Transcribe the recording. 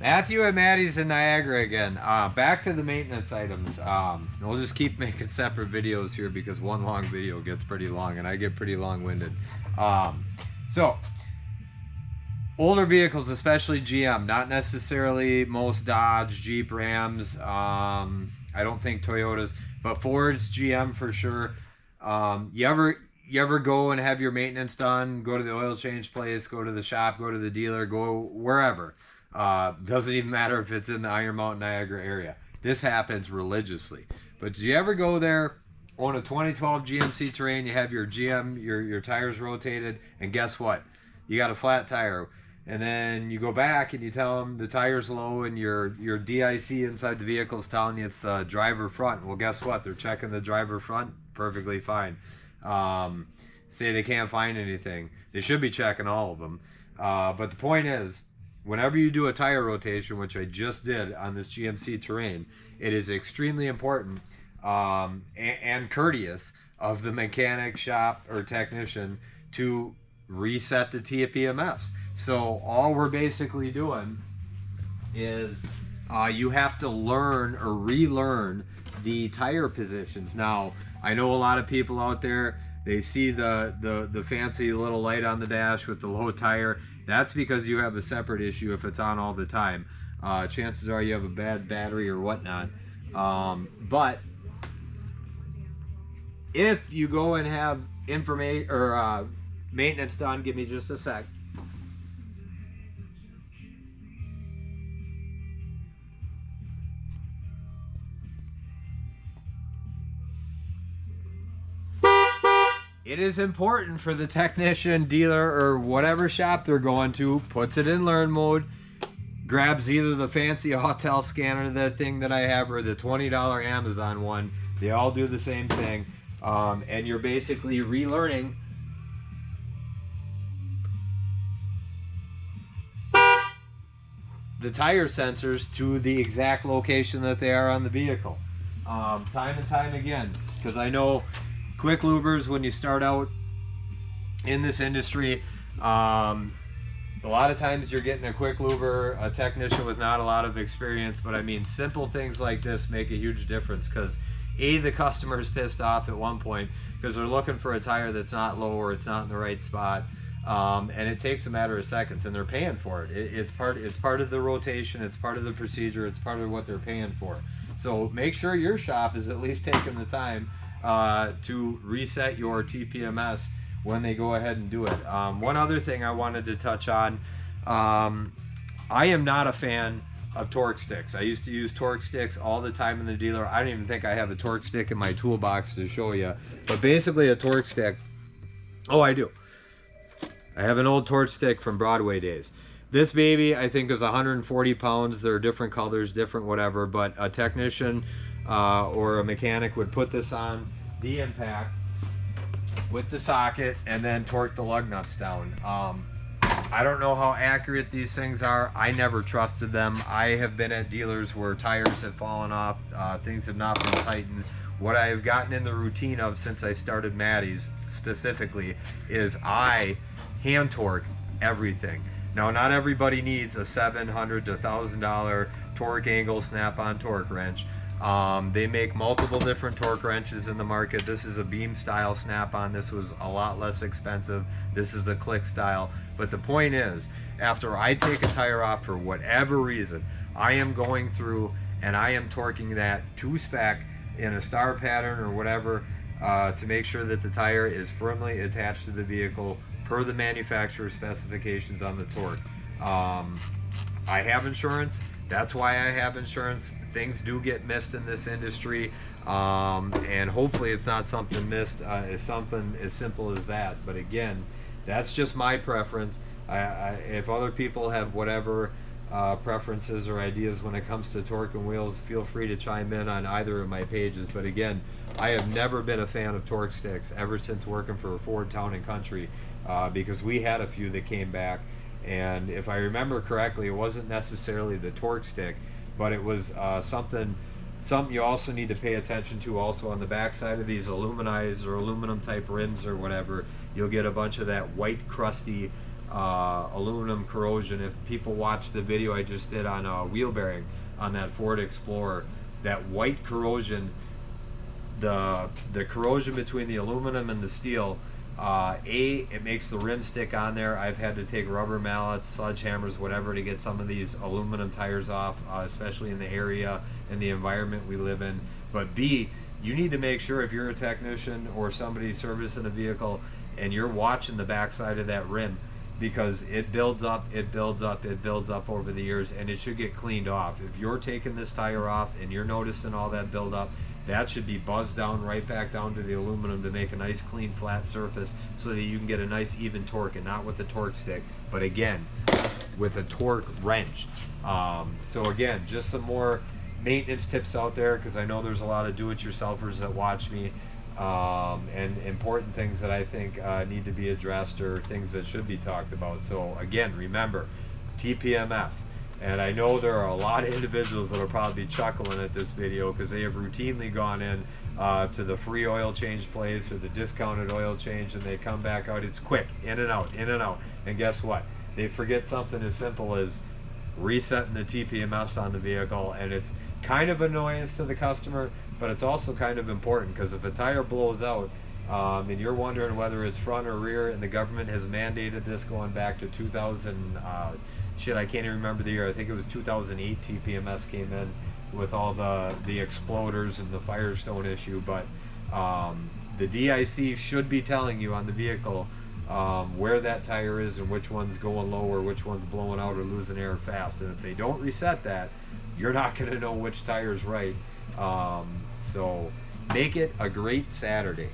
Matthew and Maddie's in Niagara again. Back to the maintenance items. We'll just keep making separate videos here because one long video gets pretty long and I get pretty long-winded. So, older vehicles, especially GM, not necessarily most Dodge, Jeep, Rams. I don't think Toyotas, but Ford's, GM for sure. You ever go and have your maintenance done? Go to the oil change place, go to the shop, go to the dealer, go wherever. Doesn't even matter if it's in the Iron Mountain, Niagara area. This happens religiously. But do you ever go there on a 2012 GMC Terrain? You have your GM, your tires rotated, and guess what? You got a flat tire. And then you go back and you tell them the tire's low and your DIC inside the vehicle is telling you it's the driver front. Well, guess what? They're checking the driver front perfectly fine. Say they can't find anything. They should be checking all of them. But the point is, whenever you do a tire rotation, which I just did on this GMC Terrain, it is extremely important and courteous of the mechanic shop or technician to reset the Tpms. So all we're basically doing is you have to learn or relearn the tire positions. Now, I know a lot of people out there, they see the fancy little light on the dash with the low tire. That's because you have a separate issue if it's on all the time. Chances are you have a bad battery or whatnot. But if you go and have information or maintenance done, give me just a sec. It is important for the technician, dealer, or whatever shop they're going to, puts it in learn mode, grabs either the fancy hotel scanner, the thing that I have, or the $20 Amazon one. They all do the same thing. And you're basically relearning the tire sensors to the exact location that they are on the vehicle. Time and time again, because I know quick lubers, when you start out in this industry, a lot of times you're getting a quick luber, a technician with not a lot of experience, but I mean, simple things like this make a huge difference because the customer is pissed off at one point because they're looking for a tire that's not low or it's not in the right spot. And it takes a matter of seconds and they're paying for it. It's part of the rotation, it's part of the procedure, it's part of what they're paying for. So make sure your shop is at least taking the time to reset your TPMS when they go ahead and do it. One other thing I wanted to touch on, I am not a fan of torque sticks. I used to use torque sticks all the time in the dealer. I don't even think I have a torque stick in my toolbox to show you, but basically a torque stick, oh, I do. I have an old torque stick from Broadway days. This baby, I think, is 140 pounds. There are different colors, different whatever, but a technician or a mechanic would put this on the impact with the socket and then torque the lug nuts down. I don't know how accurate these things are. I never trusted them. I have been at dealers where tires have fallen off, things have not been tightened. What I have gotten in the routine of since I started Maddie's specifically is I hand torque everything. Now, not everybody needs a $700 to $1,000 torque angle snap-on torque wrench. They make multiple different torque wrenches in the market. This is a beam style snap-on. This was a lot less expensive. This is a click style. But the point is, after I take a tire off for whatever reason, I am going through and I am torquing that to spec in a star pattern or whatever to make sure that the tire is firmly attached to the vehicle per the manufacturer's specifications on the torque. I have insurance. That's why I have insurance. Things do get missed in this industry, and hopefully it's not something missed as something as simple as that. But again, that's just my preference. If other people have whatever preferences or ideas when it comes to torque and wheels, feel free to chime in on either of my pages. But again, I have never been a fan of torque sticks ever since working for Ford Town and Country, because we had a few that came back. And if I remember correctly, it wasn't necessarily the torque stick, but it was something you also need to pay attention to also on the backside of these aluminized or aluminum type rims or whatever. You'll get a bunch of that white crusty aluminum corrosion. If people watch the video I just did on a wheel bearing on that Ford Explorer, that white corrosion, the corrosion between the aluminum and the steel, it makes the rim stick on there. I've had to take rubber mallets, sledgehammers, whatever, to get some of these aluminum tires off, especially in the area and the environment we live in. But B, you need to make sure, if you're a technician or somebody servicing a vehicle and you're watching the backside of that rim, because it builds up, it builds up, it builds up over the years, and it should get cleaned off. If you're taking this tire off and you're noticing all that buildup, that should be buzzed down right back down to the aluminum to make a nice clean flat surface, so that you can get a nice even torque, and not with a torque stick, but again with a torque wrench. So again, just some more maintenance tips out there, because I know there's a lot of do-it-yourselfers that watch me, and important things that I think need to be addressed, or things that should be talked about. So again, remember, TPMS. And I know there are a lot of individuals that will probably be chuckling at this video, because they have routinely gone in to the free oil change place or the discounted oil change, and they come back out. It's quick, in and out, in and out. And guess what? They forget something as simple as resetting the TPMS on the vehicle, and it's kind of annoyance to the customer, but it's also kind of important, because if a tire blows out, and you're wondering whether it's front or rear, and the government has mandated this going back to 2000, I can't even remember the year. I think it was 2008 TPMS came in with all the exploders and the Firestone issue. But the DIC should be telling you on the vehicle where that tire is and which one's going low or which one's blowing out or losing air fast. And if they don't reset that, you're not going to know which tire's right. So make it a great Saturday.